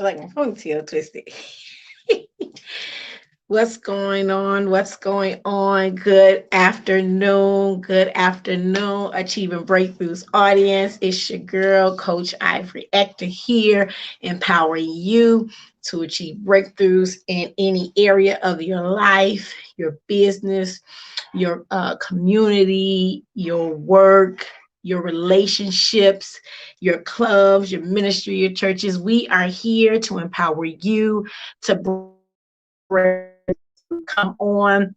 like my ponytail twisted. What's going on? What's going on? Good afternoon. Good afternoon, Achieving Breakthroughs audience. It's your girl, Coach Ivory Ector here, empowering you to achieve breakthroughs in any area of your life, your business, your community, your work, your relationships, your clubs, your ministry, your churches. We are here to empower you to come on,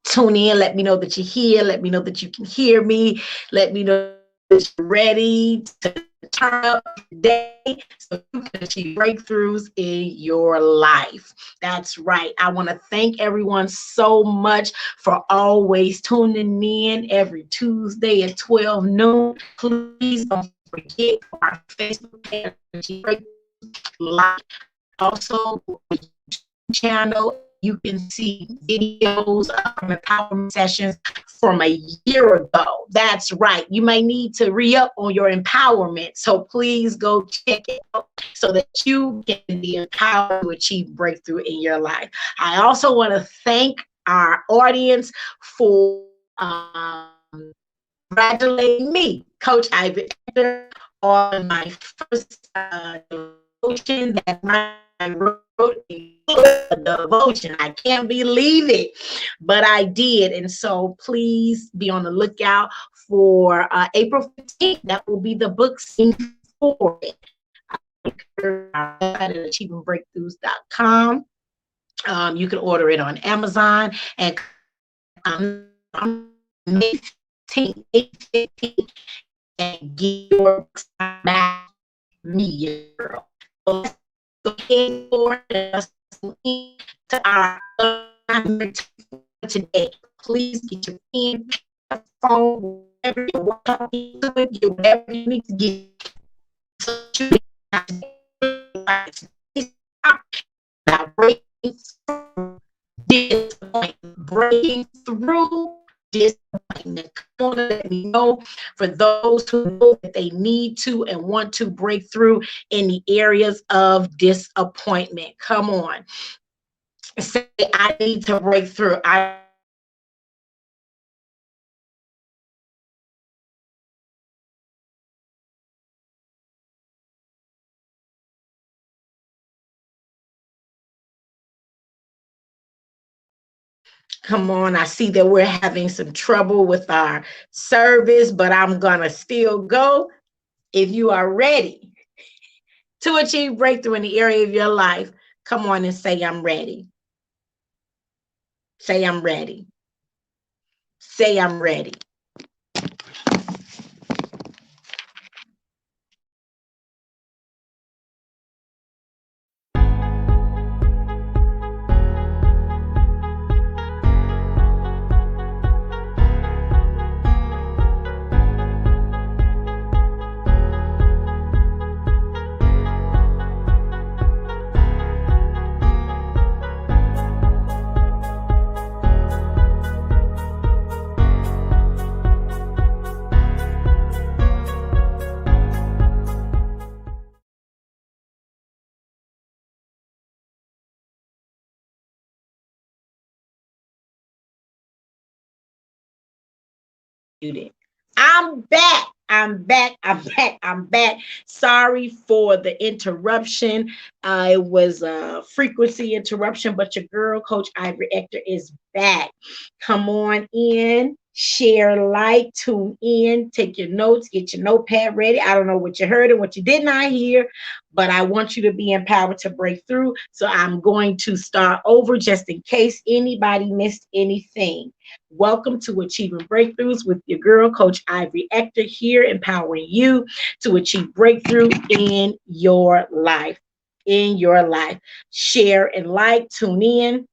tune in. Let me know that you're here. Let me know that you can hear me. Let me know that you're ready to turn up today so you can achieve breakthroughs in your life. That's right. I want to thank everyone so much for always tuning in every Tuesday at 12 noon. Please don't forget our Facebook page, like, also channel. You can see videos from empowerment sessions from a year ago. That's right. You may need to re-up on your empowerment. So please go check it out so that you can be empowered to achieve breakthrough in your life. I also want to thank our audience for congratulating me, Coach Ivy, on my first devotion that I wrote a devotion. I can't believe it, but I did. And so please be on the lookout for April 15th. That will be the book scene for it. At achievingbreakthroughs.com. You can order it on Amazon and May 15th, 8:15, and get your back me, girl. So let's go ahead for to our today. Please get your pen, phone, whatever you want to get whatever you need to get. So you breaking through disappointment. Come on, let me know for those who know that they need to and want to break through in the areas of disappointment. Come on. Say, I need to break through. Come on, I see that we're having some trouble with our service, but I'm going to still go. If you are ready to achieve breakthrough in the area of your life, come on and say, I'm ready. Say, I'm ready. Say, I'm ready. I'm back. I'm back. I'm back. I'm back. Sorry for the interruption. It was a frequency interruption, but your girl, Coach Ivory Ector, is back. Come on in, share, like, tune in, take your notes, get your notepad ready. I don't know what you heard and what you did not hear, but I want you to be empowered to break through. So I'm going to start over just in case anybody missed anything. Welcome to Achieving Breakthroughs with your girl, Coach Ivory Ector, here empowering you to achieve breakthrough in your life. In your life. Share and like, tune in.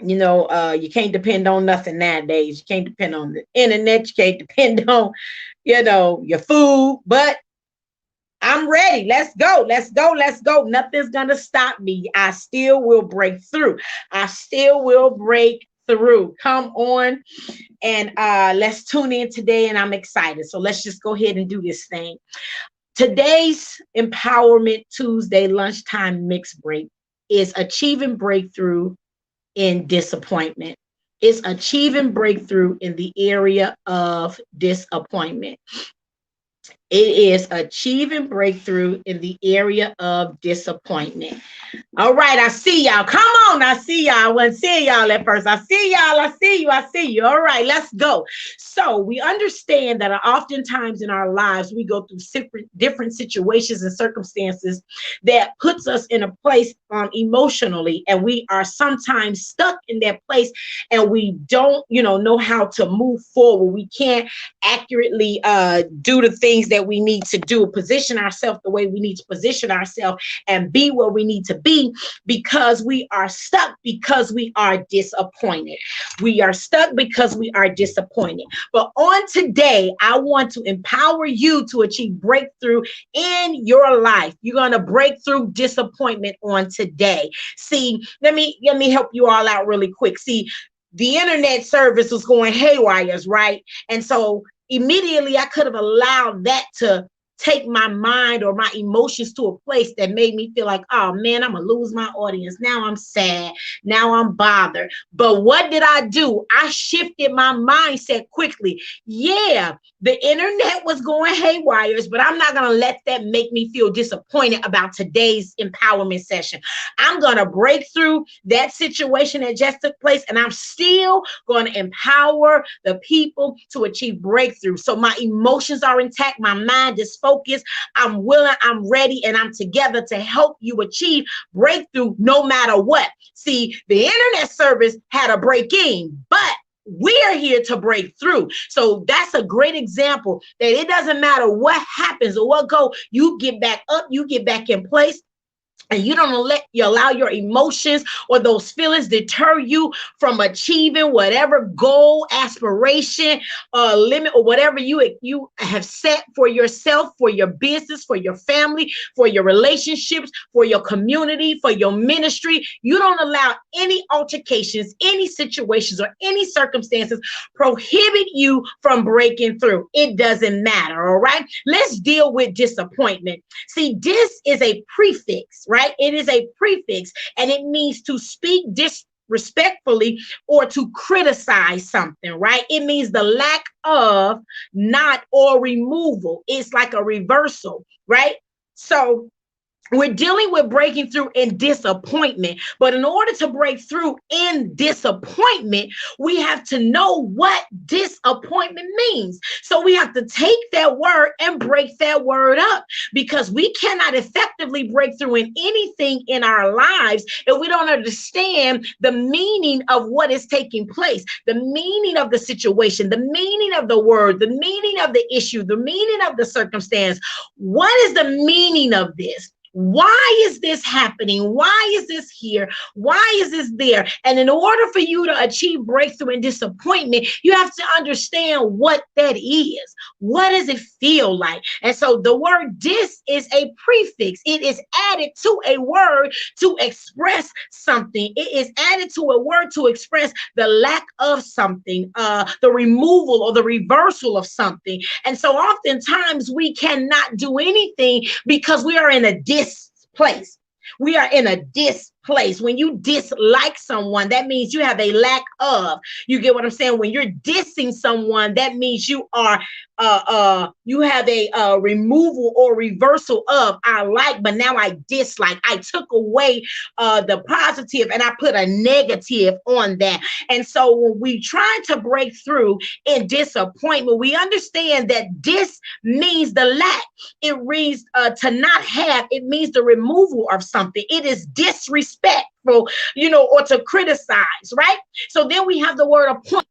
You can't depend on nothing nowadays. You can't depend on the internet. You can't depend on, your food. But I'm ready. Let's go. Let's go. Let's go. Nothing's going to stop me. I still will break through. I still will break through. Come on and let's tune in today. And I'm excited. So let's just go ahead and do this thing. Today's Empowerment Tuesday lunchtime mix break is achieving breakthrough in disappointment. It's achieving breakthrough in the area of disappointment. It is achieving breakthrough in the area of disappointment. All right, I see y'all. Come on, I see y'all. I wasn't seeing y'all at first. I see y'all. I see you. I see you. All right, let's go. So we understand that oftentimes in our lives we go through different situations and circumstances that puts us in a place emotionally, and we are sometimes stuck in that place, and we don't, know how to move forward. We can't accurately do the things that we need to do, position ourselves the way we need to position ourselves, and be where we need to be, because we are stuck, because we are disappointed. We are stuck because we are disappointed. But on today, I want to empower you to achieve breakthrough in your life. You're going to break through disappointment on today. See, let me help you all out really quick. See, the internet service was going haywire, right? And so immediately I could have allowed that to take my mind or my emotions to a place that made me feel like, oh man, I'm gonna lose my audience. Now I'm sad. Now I'm bothered. But what did I do? I shifted my mindset quickly. Yeah, the internet was going haywire, but I'm not gonna let that make me feel disappointed about today's empowerment session. I'm gonna break through that situation that just took place, and I'm still gonna empower the people to achieve breakthrough. So my emotions are intact, my mind is focused, I'm willing, I'm ready, and I'm together to help you achieve breakthrough no matter what. See, the internet service had a break in, but we're here to break through. So that's a great example that it doesn't matter what happens or what goes, you get back up, you get back in place. And you don't allow your emotions or those feelings deter you from achieving whatever goal, aspiration, limit, or whatever you have set for yourself, for your business, for your family, for your relationships, for your community, for your ministry. You don't allow any altercations, any situations, or any circumstances prohibit you from breaking through. It doesn't matter, all right? Let's deal with disappointment. See, this is a prefix, right? It is a prefix, and it means to speak disrespectfully or to criticize something, right? It means the lack of, not, or removal. It's like a reversal, right? So we're dealing with breaking through in disappointment. But in order to break through in disappointment, we have to know what disappointment means. So we have to take that word and break that word up, because we cannot effectively break through in anything in our lives if we don't understand the meaning of what is taking place, the meaning of the situation, the meaning of the word, the meaning of the issue, the meaning of the circumstance. What is the meaning of this? Why is this happening? Why is this here? Why is this there? And in order for you to achieve breakthrough and disappointment, you have to understand what that is. What does it feel like? And so the word dis is a prefix. It is added to a word to express something. It is added to a word to express the lack of something, the removal or the reversal of something. And so oftentimes we cannot do anything because we are in a place. We are in a displace. When you dislike someone, that means you have a lack of. You get what I'm saying? When you're dissing someone, that means you are you have a removal or reversal of. I like, but now I dislike. I took away the positive and I put a negative on that. And so when we try to break through in disappointment, we understand that dis means the lack. It means to not have. It means the removal of something. It is disrespectful, or to criticize, right? So then we have the word appoint.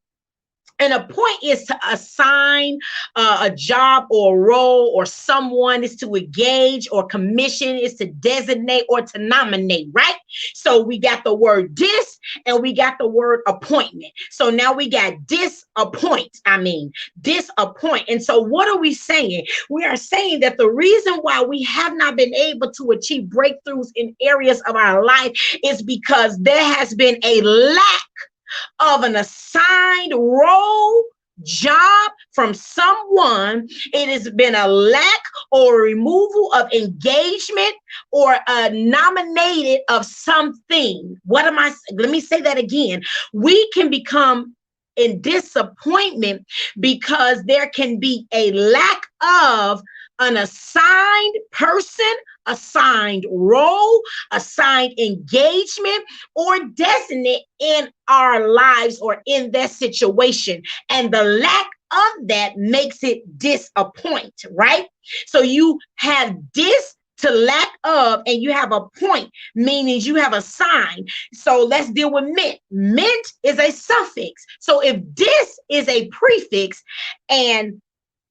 And appoint is to assign a job or role, or someone is to engage, or commission is to designate or to nominate, right? So we got the word dis and we got the word appointment. So now we got disappoint. And so what are we saying? We are saying that the reason why we have not been able to achieve breakthroughs in areas of our life is because there has been a lack of an assigned role, job from someone. It has been a lack or removal of engagement or nominated of something. Let me say that again. We can become in disappointment because there can be a lack of an assigned person, assigned role, assigned engagement, or destiny in our lives or in that situation. And the lack of that makes it disappoint, right? So you have to lack of, and you have a point, meaning you have a sign. So let's deal with meant. Meant is a suffix. So if this is a prefix and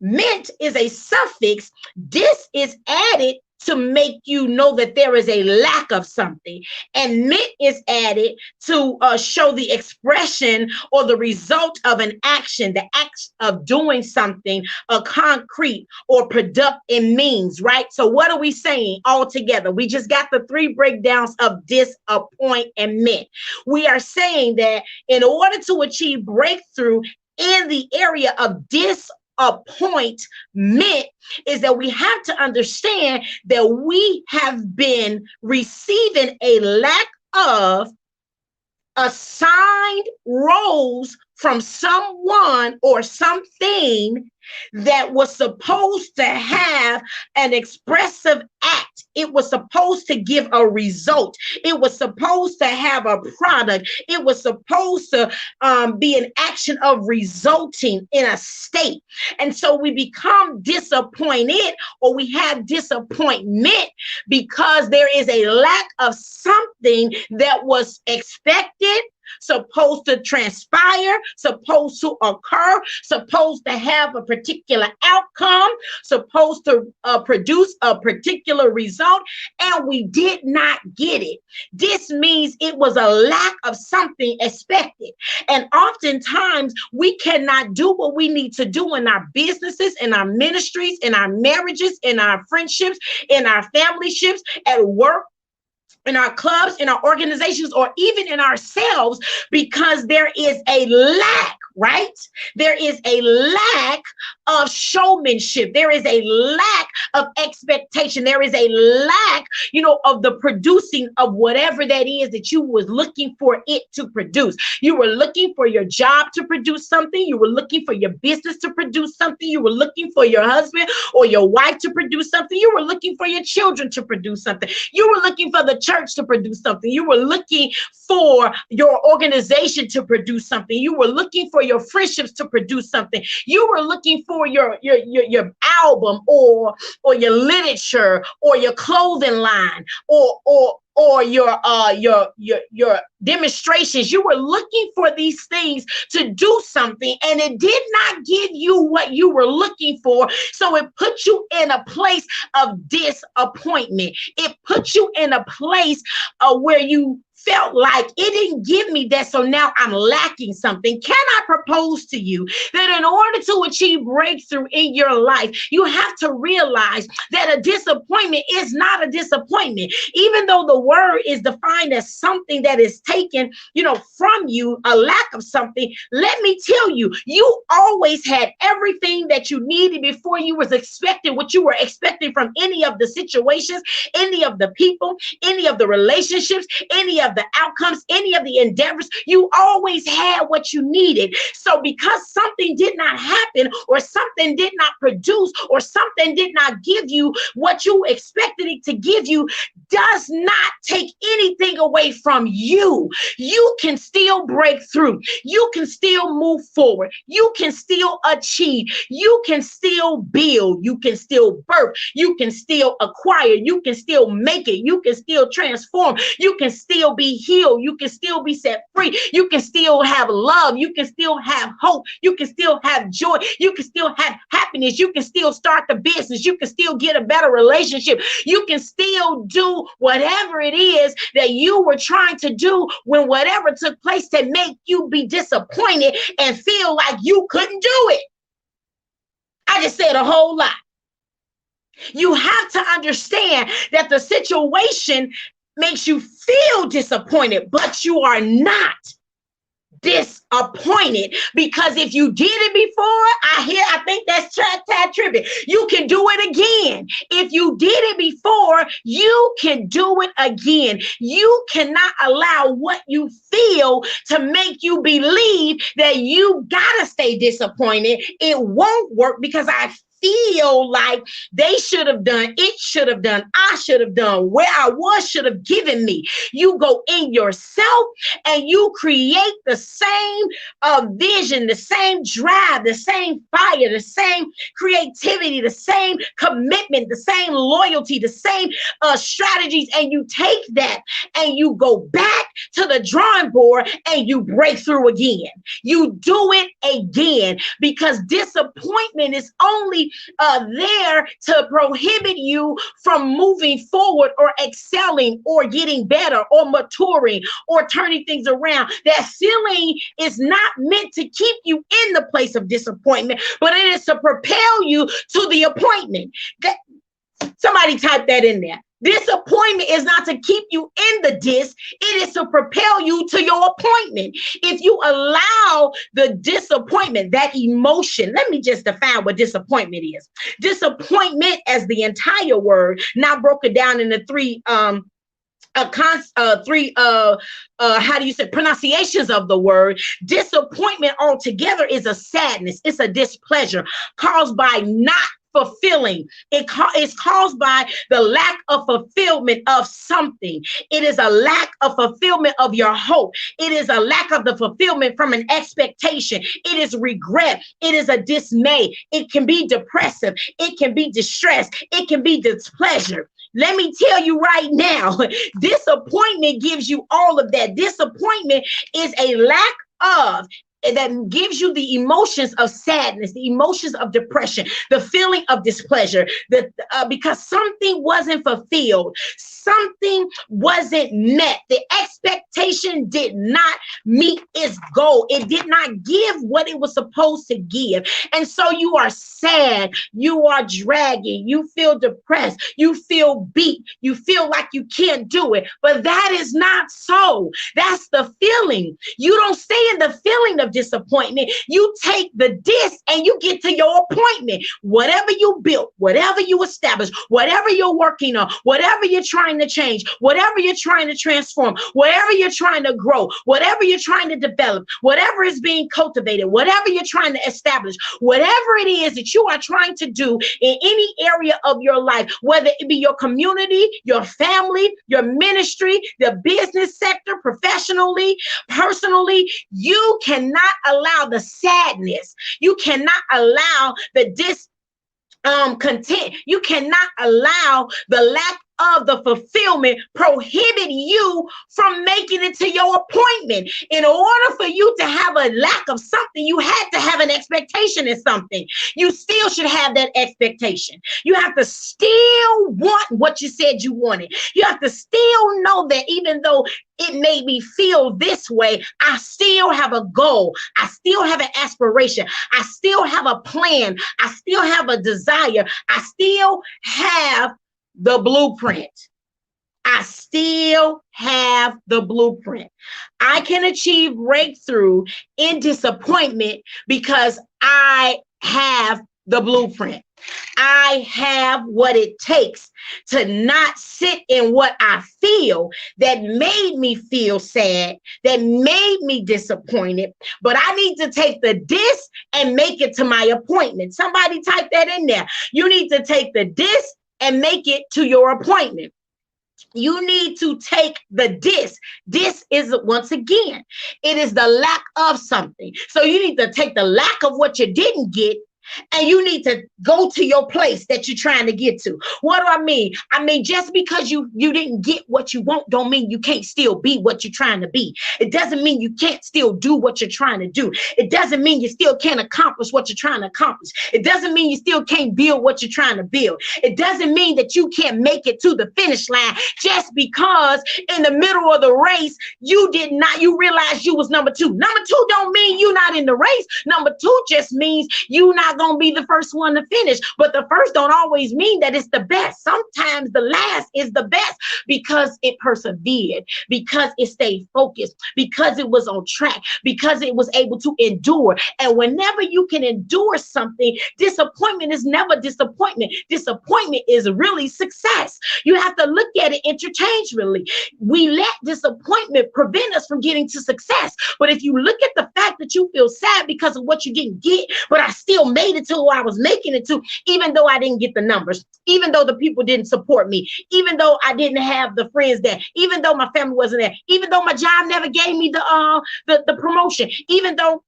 meant is a suffix, this is added to make you know that there is a lack of something. And meant is added to show the expression or the result of an action, the act of doing something, a concrete or product in means, right? So what are we saying all together? We just got the 3 breakdowns of disappoint and meant. We are saying that in order to achieve breakthrough in the area of disappointment is that we have to understand that we have been receiving a lack of assigned roles from someone or something that was supposed to have an expressive act. It was supposed to give a result. It was supposed to have a product. It was supposed to be an action of resulting in a state. And so we become disappointed, or we have disappointment, because there is a lack of something that was expected, supposed to transpire, supposed to occur, supposed to have a particular outcome, supposed to produce a particular result, and we did not get it. This means it was a lack of something expected. And oftentimes we cannot do what we need to do in our businesses, in our ministries, in our marriages, in our friendships, in our family ships, at work, in our clubs, in our organizations, or even in ourselves, because there is a lack, right? There is a lack of showmanship. There is a lack of expectation. There is a lack, of the producing of whatever that is that you was looking for it to produce. You were looking for your job to produce something. You were looking for your business to produce something. You were looking for your husband or your wife to produce something. You were looking for your children to produce something. You were looking for the church to produce something. You were looking for your organization to produce something. You were looking for your friendships to produce something. You were looking for your album or your literature or your clothing line or your demonstrations. You were looking for these things to do something, and it did not give you what you were looking for. So it put you in a place of disappointment. It put you in a place where you felt like it didn't give me that, so now I'm lacking something. Can I propose to you that in order to achieve breakthrough in your life, you have to realize that a disappointment is not a disappointment. Even though the word is defined as something that is taken, from you, a lack of something, let me tell you, you always had everything that you needed before you was expecting what you were expecting from any of the situations, any of the people, any of the relationships, any of the outcomes, any of the endeavors. You always had what you needed. So because something did not happen, or something did not produce, or something did not give you what you expected it to give you, does not take anything away from you. You can still break through. You can still move forward. You can still achieve. You can still build. You can still birth. You can still acquire. You can still make it. You can still transform. You can still be healed. You can still be set free. You can still have love. You can still have hope. You can still have joy. You can still have happiness. You can still start the business. You can still get a better relationship. You can still do whatever it is that you were trying to do when whatever took place to make you be disappointed and feel like you couldn't do it. I just said a whole lot. You have to understand that the situation makes you feel disappointed, but you are not disappointed, because if you did it before, I think that's Tad Trippett. You can do it again. If you did it before, you can do it again. You cannot allow what you feel to make you believe that you gotta stay disappointed. It won't work because I feel like they should have done, it should have done, I should have done, where I was should have given me. You go in yourself and you create the same vision, the same drive, the same fire, the same creativity, the same commitment, the same loyalty, the same strategies, and you take that and you go back to the drawing board and you break through again. You do it again, because disappointment is only there to prohibit you from moving forward or excelling or getting better or maturing or turning things around. That feeling is not meant to keep you in the place of disappointment, but it is to propel you to the appointment. Somebody type that in there. Disappointment is not to keep you in the dis, it is to propel you to your appointment. If you allow the disappointment, that emotion, let me just define what disappointment is. Disappointment, as the entire word, now broken down into three pronunciations of the word. Disappointment altogether is a sadness, it's a displeasure caused by not fulfilling. It's caused by the lack of fulfillment of something. It is a lack of fulfillment of your hope. It is a lack of the fulfillment from an expectation. It is regret. It is a dismay. It can be depressive. It can be distress. It can be displeasure. Let me tell you right now, disappointment gives you all of that. Disappointment is a lack of, that gives you the emotions of sadness, the emotions of depression, the feeling of displeasure, because something wasn't fulfilled, something wasn't met, the expectation did not meet its goal, it did not give what it was supposed to give, and so you are sad, you are dragging, you feel depressed, you feel beat, you feel like you can't do it, but that is not so. That's the feeling. You don't stay in the feeling of disappointment. You take the dis and you get to your appointment. Whatever you built, whatever you established, whatever you're working on, whatever you're trying to change, whatever you're trying to transform, whatever you're trying to grow, whatever you're trying to develop, whatever is being cultivated, whatever you're trying to establish, whatever it is that you are trying to do in any area of your life, whether it be your community, your family, your ministry, the business sector, professionally, personally, you cannot allow the sadness. You cannot allow the discontent. You cannot allow the lack of the fulfillment prohibit you from making it to your appointment. In order for you to have a lack of something, you had to have an expectation in something. You still should have that expectation. You have to still want what you said you wanted. You have to still know that even though it made me feel this way, I still have a goal. I still have an aspiration. I still have a plan. I still have a desire. I still have the blueprint. I still have the blueprint. I can achieve breakthrough in disappointment because I have the blueprint. I have what it takes to not sit in what I feel that made me feel sad, that made me disappointed, but I need to take the dis and make it to my appointment. Somebody type that in there. You need to take the dis and make it to your appointment. You need to take the dis. This is, once again, it is the lack of something. So you need to take the lack of what you didn't get, and you need to go to your place that you're trying to get to. What do I mean? I mean, just because you didn't get what you want don't mean you can't still be what you're trying to be. It doesn't mean you can't still do what you're trying to do. It doesn't mean you still can't accomplish what you're trying to accomplish. It doesn't mean you still can't build what you're trying to build. It doesn't mean that you can't make it to the finish line just because in the middle of the race you realized you was number two. Number two don't mean you're not in the race. Number two just means you not not going to be the first one to finish, but the first don't always mean that it's the best. Sometimes the last is the best because it persevered, because it stayed focused, because it was on track, because it was able to endure. And whenever you can endure something, disappointment is never disappointment. Disappointment is really success. You have to look at it interchangeably. We let disappointment prevent us from getting to success. But if you look at the fact that you feel sad because of what you didn't get, but I still made it to who I was making it to, even though I didn't get the numbers, even though the people didn't support me, even though I didn't have the friends there, even though my family wasn't there, even though my job never gave me the promotion, even though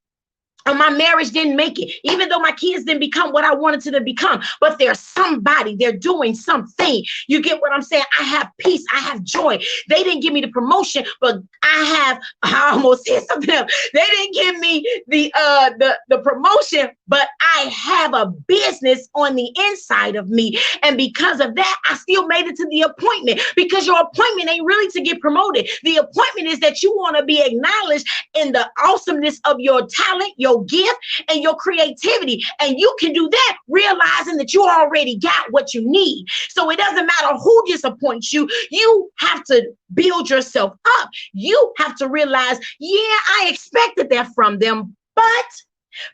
my marriage didn't make it, even though my kids didn't become what I wanted to become, but there's somebody, they're doing something. You get what I'm saying? I have peace, I have joy. They didn't give me the promotion, but I almost said something else. They didn't give me the promotion, but I have a business on the inside of me. And because of that, I still made it to the appointment, because your appointment ain't really to get promoted. The appointment is that you want to be acknowledged in the awesomeness of your talent, your gift, and your creativity. And you can do that realizing that you already got what you need. So it doesn't matter who disappoints you. You have to build yourself up. You have to realize, yeah, I expected that from them, but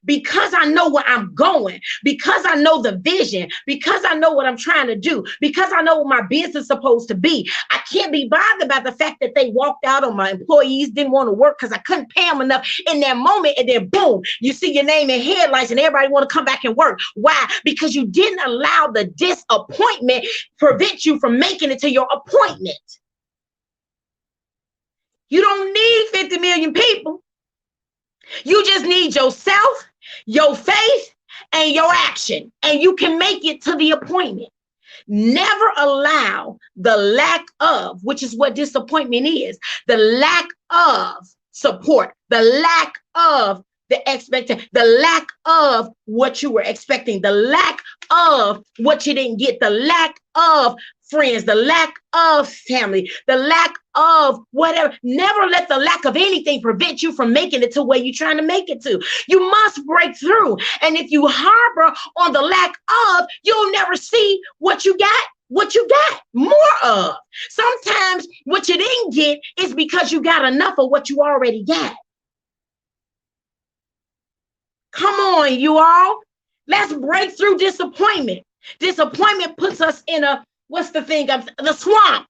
because I know where I'm going, because I know the vision, because I know what I'm trying to do, because I know what my business is supposed to be, I can't be bothered about the fact that they walked out on my employees, didn't want to work because I couldn't pay them enough in that moment. And then boom, you see your name in headlights and everybody want to come back and work. Why? Because you didn't allow the disappointment prevent you from making it to your appointment. You don't need 50 million people. You just need yourself, your faith, and your action, and you can make it to the appointment. Never allow the lack of, which is what disappointment is, the lack of support, the lack of the expectation, the lack of what you were expecting, the lack of what you didn't get, the lack of friends, the lack of family, the lack of whatever. Never let the lack of anything prevent you from making it to where you're trying to make it to. You must break through. And if you harbor on the lack of, you'll never see what you got more of. Sometimes what you didn't get is because you got enough of what you already got. Come on, you all. Let's break through disappointment. Disappointment puts us in the swamp.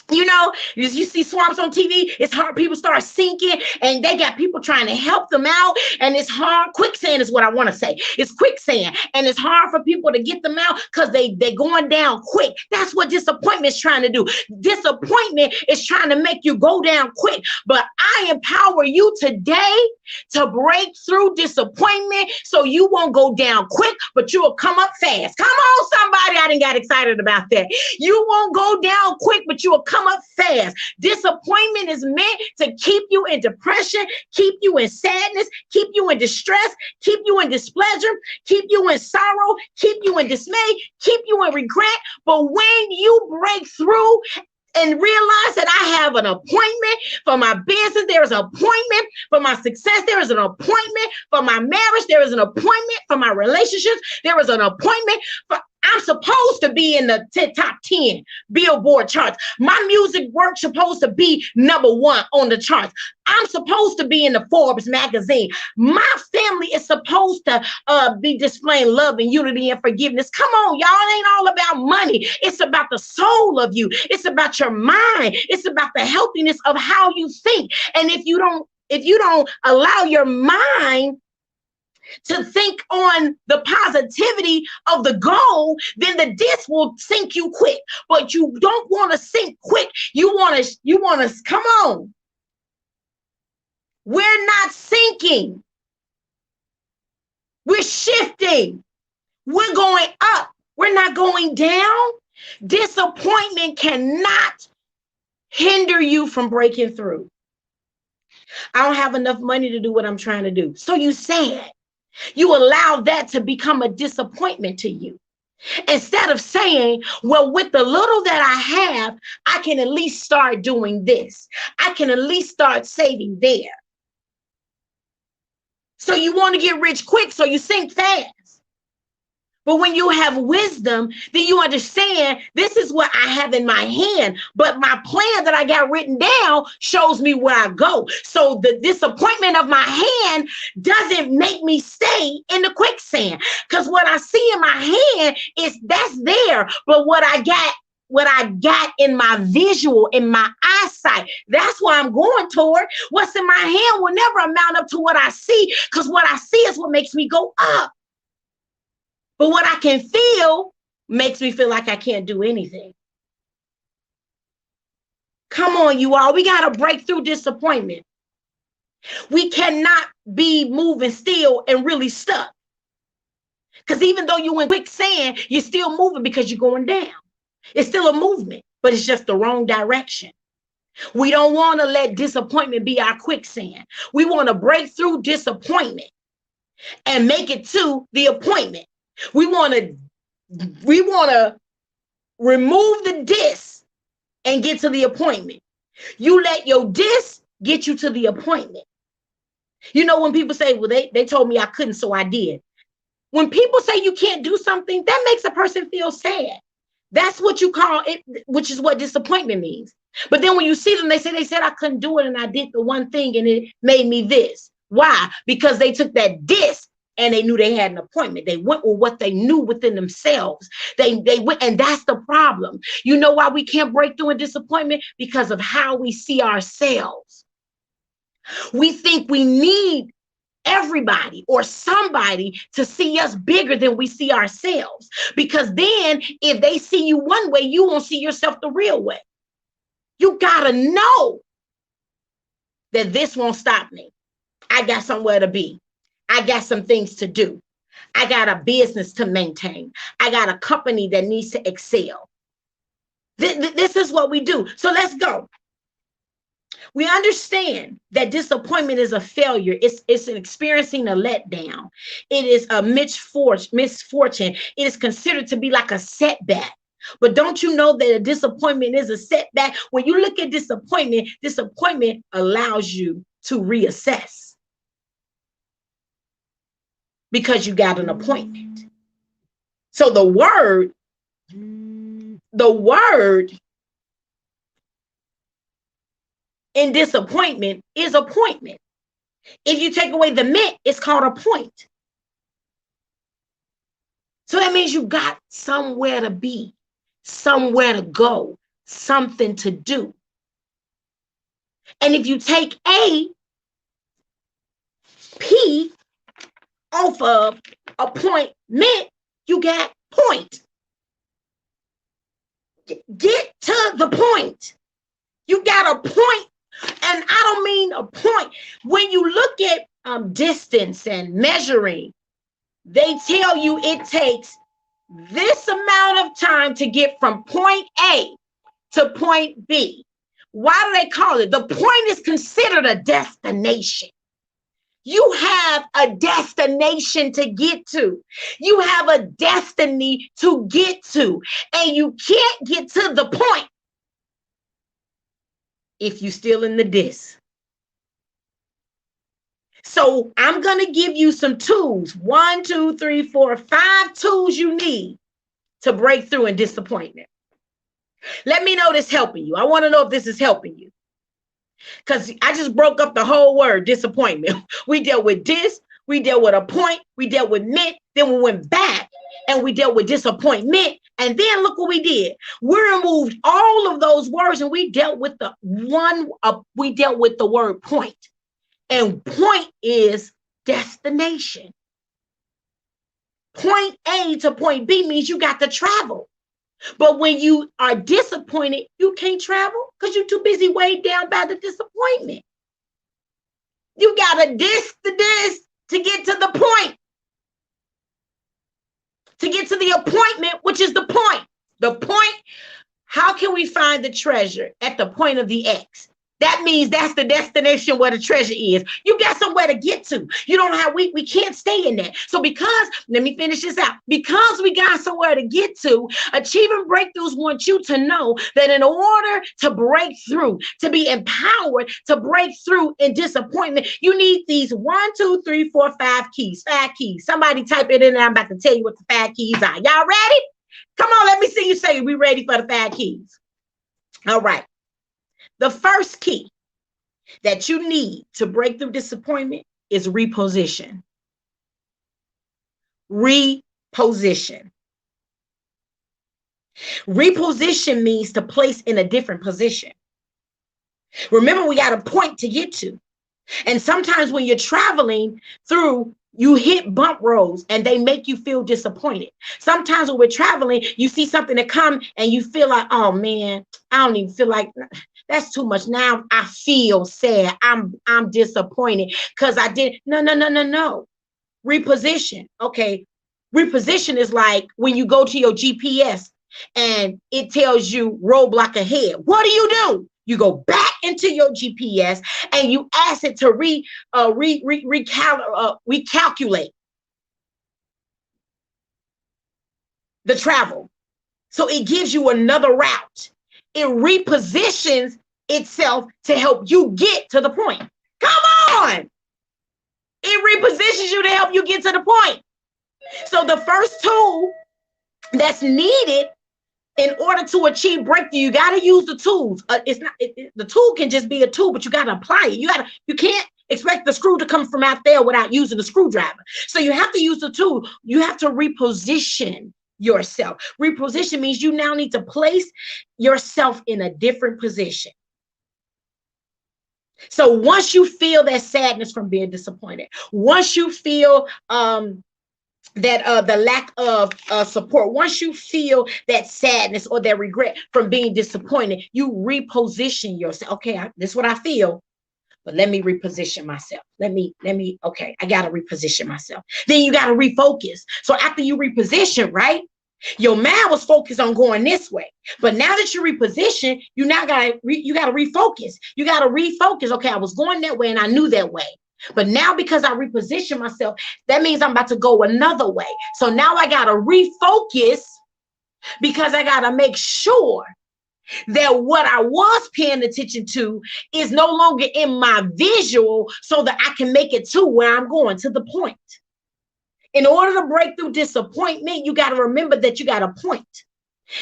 You know, you see swamps on TV, it's hard. People start sinking and they got people trying to help them out. And it's hard. Quicksand is what I want to say. It's quicksand. And it's hard for people to get them out because they're going down quick. That's what disappointment is trying to do. Disappointment is trying to make you go down quick. But I empower you today to break through disappointment so you won't go down quick, but you will come up fast. Come on, somebody. I didn't got excited about that. You won't go down quick, but you will come up fast. Disappointment is meant to keep you in depression, keep you in sadness, keep you in distress, keep you in displeasure, keep you in sorrow, keep you in dismay, keep you in regret. But when you break through and realize that I have an appointment for my business, there is an appointment for my success, there is an appointment for my marriage, there is an appointment for my relationships, there is an appointment for, I'm supposed to be in the top 10 Billboard charts. My music work's supposed to be #1 on the charts. I'm supposed to be in the Forbes magazine. My family is supposed to be displaying love and unity and forgiveness. Come on, y'all. It ain't all about money. It's about the soul of you. It's about your mind. It's about the healthiness of how you think. And if you don't allow your mind to think on the positivity of the goal, then the disc will sink you quick. But you don't want to sink quick. You want to, come on. We're not sinking. We're shifting. We're going up. We're not going down. Disappointment cannot hinder you from breaking through. I don't have enough money to do what I'm trying to do. So you sad. You allow that to become a disappointment to you. Instead of saying, well, with the little that I have, I can at least start doing this. I can at least start saving there. So you want to get rich quick, so you sink fast. But when you have wisdom, then you understand this is what I have in my hand. But my plan that I got written down shows me where I go. So the disappointment of my hand doesn't make me stay in the quicksand. Because what I see in my hand is that's there. But what I got in my visual, in my eyesight, that's what I'm going toward. What's in my hand will never amount up to what I see, because what I see is what makes me go up. But what I can feel makes me feel like I can't do anything. Come on, you all. We got to break through disappointment. We cannot be moving still and really stuck. Because even though you're in quicksand, you're still moving because you're going down. It's still a movement, but it's just the wrong direction. We don't want to let disappointment be our quicksand. We want to break through disappointment and make it to the appointment. We want to remove the DIS and get to the appointment. You let your DIS get you to the appointment. You know, when people say, well, they told me I couldn't, so I did. When people say you can't do something, that makes a person feel sad. That's what you call it, which is what disappointment means. But then when you see them, they said I couldn't do it and I did the one thing and it made me this. Why? Because they took that DIS and they knew they had an appointment. They went with what they knew within themselves. They went, and that's the problem. You know why we can't break through in disappointment? Because of how we see ourselves. We think we need everybody or somebody to see us bigger than we see ourselves. Because then if they see you one way, you won't see yourself the real way. You gotta know that this won't stop me. I got somewhere to be. I got some things to do. I got a business to maintain. I got a company that needs to excel. This is what we do. So let's go. We understand that disappointment is a failure. It's experiencing a letdown. It is a misfortune. It is considered to be like a setback. But don't you know that a disappointment is a setback? When you look at disappointment allows you to reassess. Because you got an appointment. So the word in disappointment is appointment. If you take away the ment, it's called a point. So that means you got somewhere to be, somewhere to go, something to do. And if you take a P off of appointment, you got point. Get to the point. You got a point, and I don't mean a point. When you look at distance and measuring, they tell you it takes this amount of time to get from point A to point B. Why do they call it? The point is considered a destination. You have a destination to get to. You have a destiny to get to. And you can't get to the point if you're still in the DIS. So I'm going to give you some tools. 1, 2, 3, 4, 5 tools you need to break through in disappointment. Let me know this helping you. I want to know if this is helping you. Because I just broke up the whole word, disappointment. We dealt with DIS, we dealt with appoint, we dealt with ment, then we went back and we dealt with disappointment. And then look what we did. We removed all of those words and we dealt with the word point. And point is destination. Point A to point B means you got to travel. But when you are disappointed, you can't travel because you're too busy weighed down by the disappointment. You got to DIS the DIS to get to the point. To get to the appointment, which is the point. The point, how can we find the treasure at the point of the X? That means that's the destination where the treasure is. You got somewhere to get to. You don't have, we can't stay in that. So because, let me finish this out. Because we got somewhere to get to, achieving breakthroughs want you to know that in order to break through, to be empowered, to break through in disappointment, you need these 1, 2, 3, 4, 5 keys. 5 keys. Somebody type it in and I'm about to tell you what the 5 keys are. Y'all ready? Come on, let me see you say we ready for the 5 keys. All right. The first key that you need to break through disappointment is reposition. Reposition. Reposition means to place in a different position. Remember, we got a point to get to. And sometimes when you're traveling through, you hit bump roads and they make you feel disappointed. Sometimes when we're traveling, you see something that come and you feel like, oh man, I don't even feel like that's too much. Now I feel sad. I'm disappointed because I did. No. Reposition. Okay. Reposition is like when you go to your GPS and it tells you roadblock ahead. What do? You go back into your GPS and you ask it to recalculate the travel. So it gives you another route. It repositions itself to help you get to the point. Come on. It repositions you to help you get to the point. So the first tool that's needed in order to achieve breakthrough, you got to use the tools. The tool can just be a tool, but you got to apply it. You can't expect the screw to come from out there without using the screwdriver. So you have to use the tool. You have to reposition yourself. Reposition means you now need to place yourself in a different position. So once you feel that sadness from being disappointed, once you feel that the lack of support, once you feel that sadness or that regret from being disappointed, you reposition yourself. Okay, this is what I feel, but let me reposition myself. Okay, I got to reposition myself. Then you got to refocus. So after you reposition, right? Your mind was focused on going this way, but now that you reposition, you now got to refocus. You got to refocus. Okay, I was going that way and I knew that way. But now because I reposition myself, that means I'm about to go another way. So now I got to refocus because I got to make sure that what I was paying attention to is no longer in my visual so that I can make it to where I'm going, to the point. In order to break through disappointment, you got to remember that you got a point.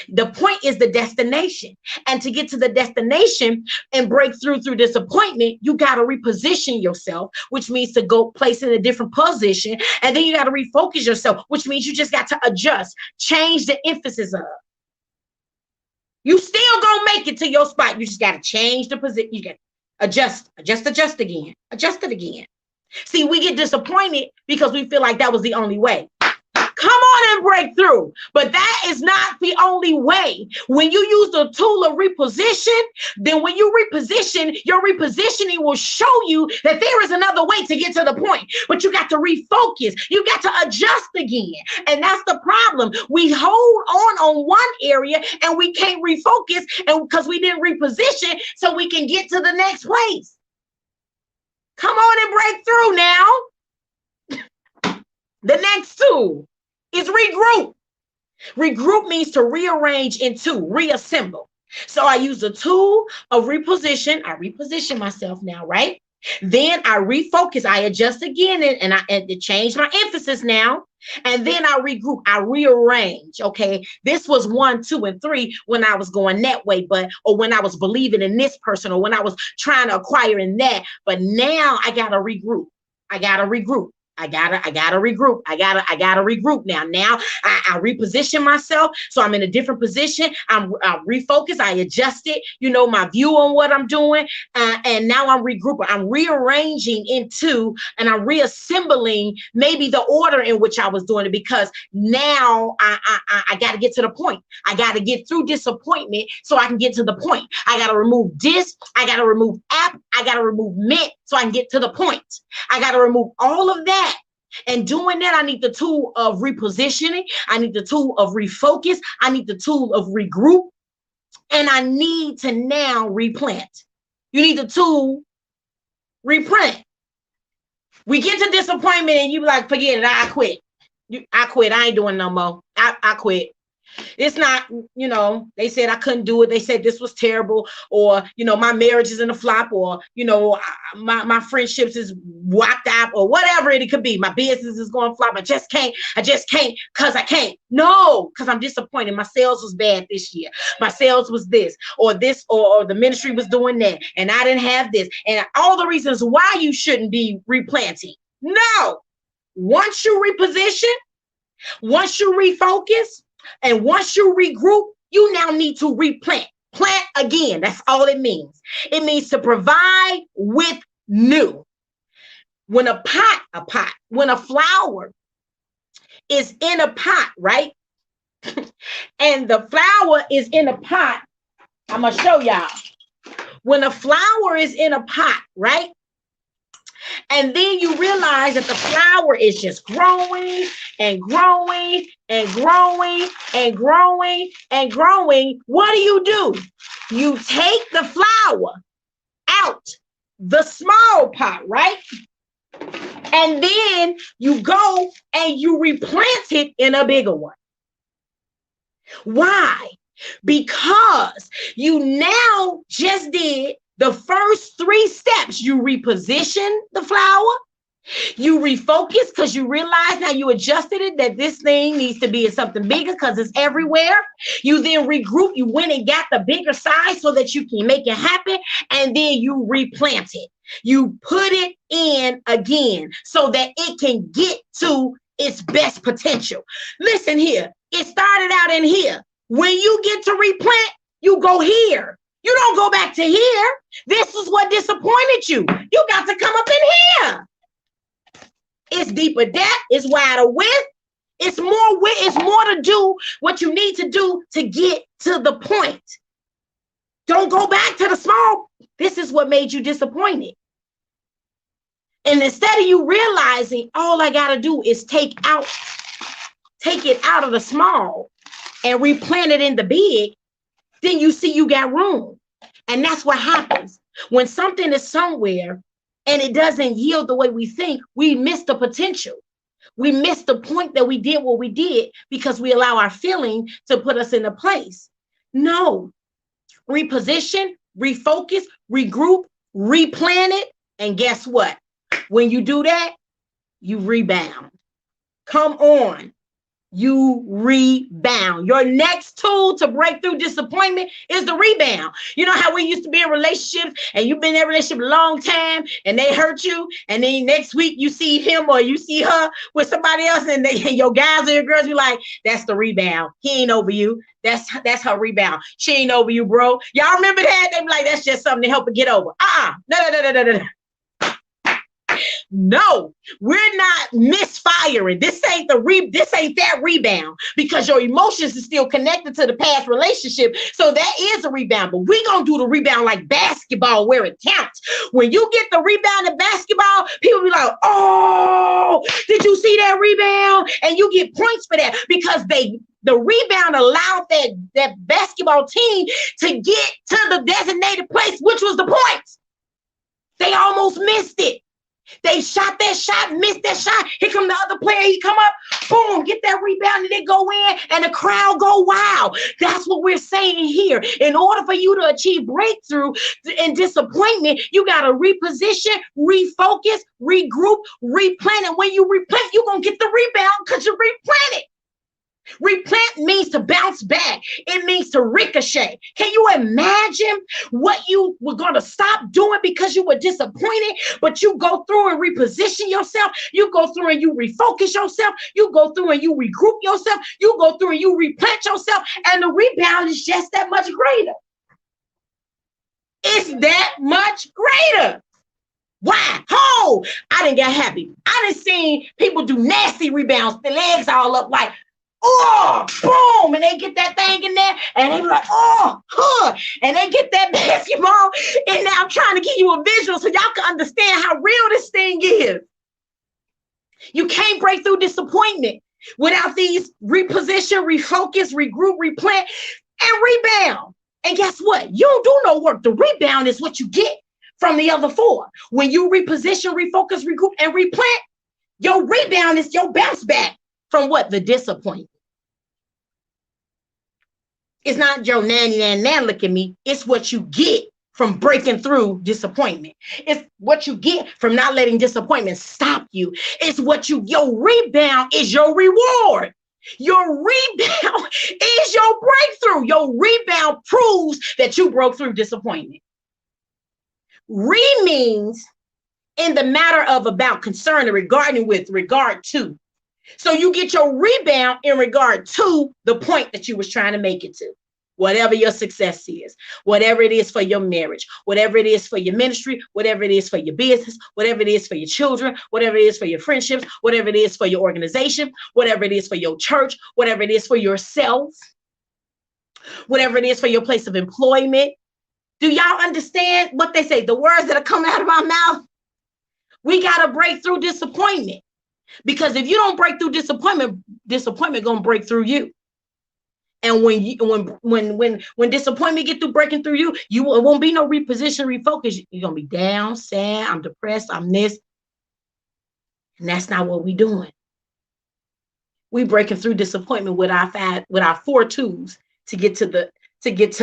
The point is the destination. And to get to the destination and break through disappointment, you got to reposition yourself, which means to go place in a different position. And then you got to refocus yourself, which means you just got to adjust, change the emphasis of. You still gonna make it to your spot. You just got to change the position. You got adjust again, adjust it again. See, we get disappointed because we feel like that was the only way. Come on and break through. But that is not the only way. When you use the tool of reposition, then when you reposition, your repositioning will show you that there is another way to get to the point. But you got to refocus. You got to adjust again. And that's the problem. We hold on one area and we can't refocus, and because we didn't reposition so we can get to the next place. Come on and break through now. The next tool is regroup. Regroup means to rearrange into, reassemble. So I use the tool of reposition. I reposition myself now, right? Then I refocus. I adjust again and I change my emphasis now. And then I regroup. I rearrange. Okay, this was 1, 2, and 3 when I was going that way, or when I was believing in this person, or when I was trying to acquire in that. But now I gotta regroup. I gotta regroup. I gotta regroup. I gotta regroup now. Now I reposition myself. So I'm in a different position. I refocus. I adjust it, my view on what I'm doing. And now I'm regrouping. I'm rearranging into, and I'm reassembling maybe the order in which I was doing it, because now I got to get to the point. I got to get through disappointment so I can get to the point. I got to remove DIS. I got to remove app. I got to remove MENT so I can get to the point. I got to remove all of that. And doing that, I need the tool of repositioning. I need the tool of refocus. I need the tool of regroup. And I need to now replant. You need the tool, reprint. We get to disappointment and you be like, forget it, I quit. I quit. I ain't doing no more. I quit. It's not, they said I couldn't do it. They said this was terrible, or, my marriage is in a flop, or, my friendships is whacked out, or whatever it could be. My business is going flop. I just can't because I can't. No, because I'm disappointed. My sales was bad this year. My sales was this, or the ministry was doing that, and I didn't have this, and all the reasons why you shouldn't be replanting. No, once you reposition, once you refocus, and once you regroup, you now need to replant. Plant again. That's all it means. It means to provide with new. When when a flower is in a pot, right? And the flower is in a pot, I'm going to show y'all. When a flower is in a pot, right? And then you realize that the flower is just growing and growing and growing and growing and growing. What do? You take the flower out the small pot, right? And then you go and you replant it in a bigger one. Why? Because you now just did the first 3 steps. You reposition the flower. You refocus because you realize now you adjusted it, that this thing needs to be in something bigger because it's everywhere. You then regroup. You went and got the bigger size so that you can make it happen. And then you replant it. You put it in again so that it can get to its best potential. Listen here. It started out in here. When you get to replant, you go here. You don't go back to here. This is what disappointed you. You got to come up in here. It's deeper depth. It's wider width. It's more width. It's more to do what you need to do to get to the point. Don't go back to the small. This is what made you disappointed. And instead of you realizing all I got to do is take it out of the small and replant it in the big, then you see you got room. And that's what happens. When something is somewhere and it doesn't yield the way we think, we miss the potential. We miss the point that we did what we did because we allow our feeling to put us in a place. No. Reposition, refocus, regroup, replant it. And guess what? When you do that, you rebound. Come on. You rebound. Your next tool to break through disappointment is the rebound. You know how we used to be in relationships and you've been in a relationship a long time and they hurt you, and then next week you see him or you see her with somebody else, and your guys or your girls be like, that's the rebound. He ain't over you. That's her rebound. She ain't over you, bro. Y'all remember that? They be like, that's just something to help her get over. No. No, we're not misfiring. This ain't that rebound, because your emotions is still connected to the past relationship. So that is a rebound, but we're going to do the rebound like basketball where it counts. When you get the rebound in basketball, people be like, oh, did you see that rebound? And you get points for that because the rebound allowed that basketball team to get to the designated place, which was the points. They almost missed it. They shot that shot, missed that shot. Here come the other player. He come up, boom, get that rebound, and they go in, and the crowd go wild. That's what we're saying here. In order for you to achieve breakthrough and disappointment, you got to reposition, refocus, regroup, replant. And when you replant, you're going to get the rebound because you replanted. Replant means to bounce back. It means to ricochet. Can you imagine what you were going to stop doing because you were disappointed, but you go through and reposition yourself. You go through and you refocus yourself. You go through and you regroup yourself. You go through and you replant yourself, and the rebound is just that much greater. It's that much greater. Why? Oh, I didn't get happy. I done seen people do nasty rebounds, the legs all up like, oh, boom, and they get that thing in there, and they be like, oh, huh, and they get that basketball, and now I'm trying to give you a visual so y'all can understand how real this thing is. You can't break through disappointment without these reposition, refocus, regroup, replant, and rebound. And guess what? You don't do no work. The rebound is what you get. from the other four. When you reposition, refocus, regroup, and replant, your rebound is your bounce back from what? The disappointment. It's not your nanny and look at me. It's what you get from breaking through disappointment. It's what you get from not letting disappointment stop you. It's what your rebound is your reward. Your rebound is your breakthrough. Your rebound proves that you broke through disappointment. Means in the matter of, about, concern, or regarding, with regard to. So you get your rebound in regard to the point that you was trying to make it to. Whatever your success is, whatever it is for your marriage, whatever it is for your ministry, whatever it is for your business, whatever it is for your children, whatever it is for your friendships, whatever it is for your organization, whatever it is for your church, whatever it is for yourself, whatever it is for your place of employment. Do y'all understand what they say? The words that are coming out of my mouth. We got to break through disappointment, because if you don't break through disappointment gonna break through you. And when disappointment get through breaking through you, it won't be no reposition, refocus. You're gonna be down, sad, I'm depressed, I'm this. And that's not what we're doing. We breaking through disappointment with our 4 tools to get to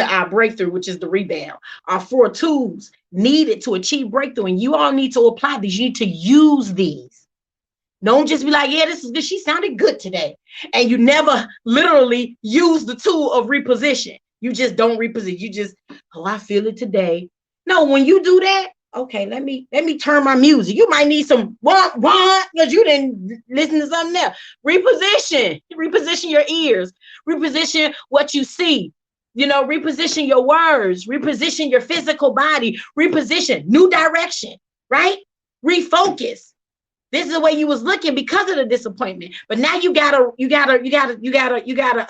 our breakthrough, which is the rebound. Our 4 tools needed to achieve breakthrough, and you all need to apply these. You need to use these. Don't just be like, yeah, this is good. She sounded good today. And you never literally use the tool of reposition. You just don't reposition. You just, oh, I feel it today. No, when you do that, okay, let me turn my music. You might need some because you didn't listen to something else. Reposition your ears. Reposition what you see. Reposition your words. Reposition your physical body. Reposition, new direction, right? Refocus. This is the way you was looking because of the disappointment. But now you gotta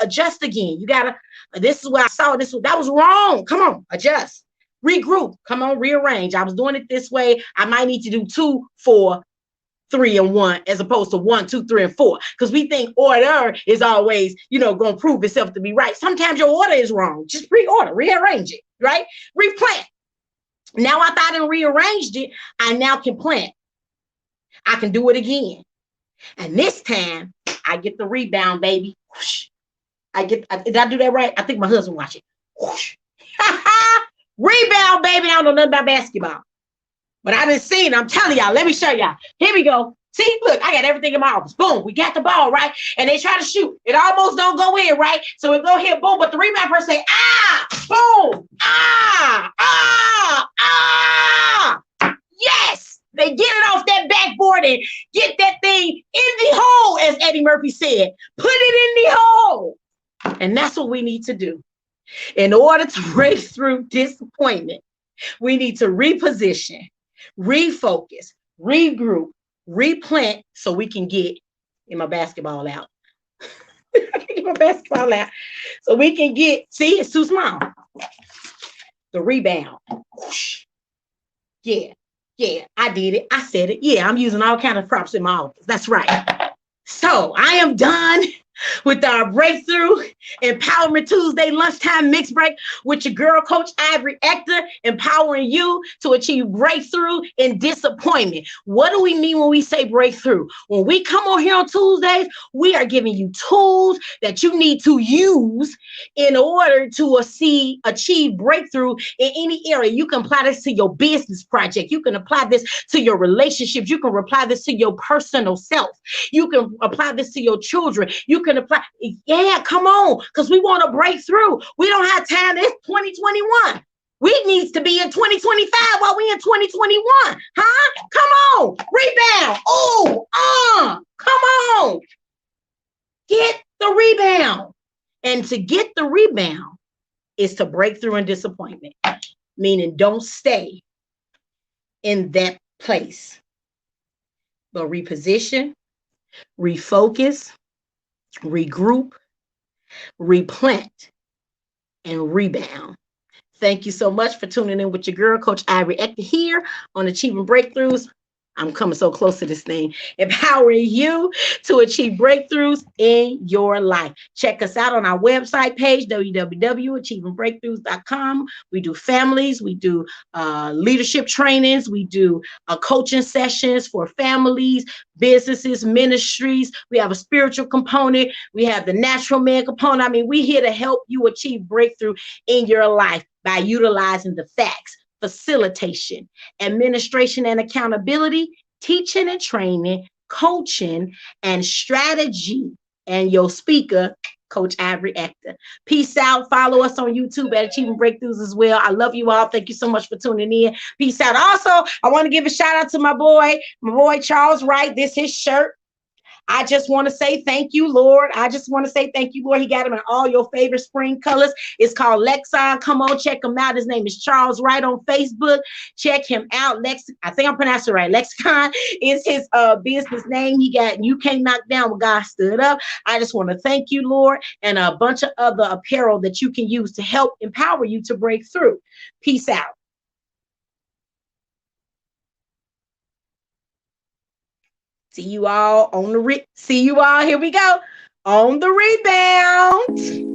adjust again. This is where I saw this. That was wrong. Come on, adjust. Regroup. Come on, rearrange. I was doing it this way. I might need to do 2, 4, 3, and 1, as opposed to 1, 2, 3, and 4. Because we think order is always, gonna prove itself to be right. Sometimes your order is wrong. Just rearrange it, right? Replant. Now after I done rearranged it, I now can plant. I can do it again. And this time I get the rebound, baby. Whoosh. Did I do that right? I think my husband watched it. Whoosh. Rebound, baby. I don't know nothing about basketball, but I done seen. I'm telling y'all. Let me show y'all. Here we go. See, look, I got everything in my office. Boom, we got the ball, right? And they try to shoot. It almost don't go in, right? So it go here, boom. But the rebound person say, boom, yes. They get it off that backboard and get that thing in the hole, as Eddie Murphy said. Put it in the hole. And that's what we need to do. In order to break through disappointment, we need to reposition, refocus, regroup, replant, so we can get my basketball out. Get my basketball out. So we can get, see, it's too small. The rebound. Whoosh. Yeah, I did it. I said it. Yeah, I'm using all kinds of props in my office. That's right. So I am done with our Breakthrough Empowerment Tuesday lunchtime mix break with your girl, Coach Ivory Ector, empowering you to achieve breakthrough in disappointment. What do we mean when we say breakthrough? When we come on here on Tuesdays, we are giving you tools that you need to use in order to achieve breakthrough in any area. You can apply this to your business project. You can apply this to your relationships. You can apply this to your personal self. You can apply this to your children. You can apply. Yeah, come on, because we want to break through. We don't have time. It's 2021. We needs to be in 2025 while we in 2021. Huh? Come on. Rebound. Come on. Get the rebound. And to get the rebound is to break through in disappointment, meaning don't stay in that place, but reposition, refocus, regroup, replant, and rebound. Thank you so much for tuning in with your girl, Coach Ivory Ector, here on Achieving Breakthroughs I'm coming so close to this thing, empowering you to achieve breakthroughs in your life. Check us out on our website page, www.achievingbreakthroughs.com. We do families, we do leadership trainings, we do coaching sessions for families, businesses, ministries. We have a spiritual component, we have the natural man component. I mean, we're here to help you achieve breakthrough in your life by utilizing the facts, facilitation, administration and accountability, teaching and training, coaching, and strategy. And your speaker, Coach Ivory Actor. Peace out. Follow us on YouTube at Achieving Breakthroughs as well. I love you all. Thank you so much for tuning in. Peace out. Also, I want to give a shout out to my boy Charles Wright. This is his shirt. I just want to say thank you, Lord. I just want to say thank you, Lord. He got him in all your favorite spring colors. It's called Lexon. Come on, check him out. His name is Charles Wright on Facebook. Check him out. I think I'm pronouncing it right. Lexicon is his business name. He got You Can't Knock Down What God Stood Up. I just want to thank you, Lord, and a bunch of other apparel that you can use to help empower you to break through. Peace out. See you all on the see you all. Here we go on the rebound.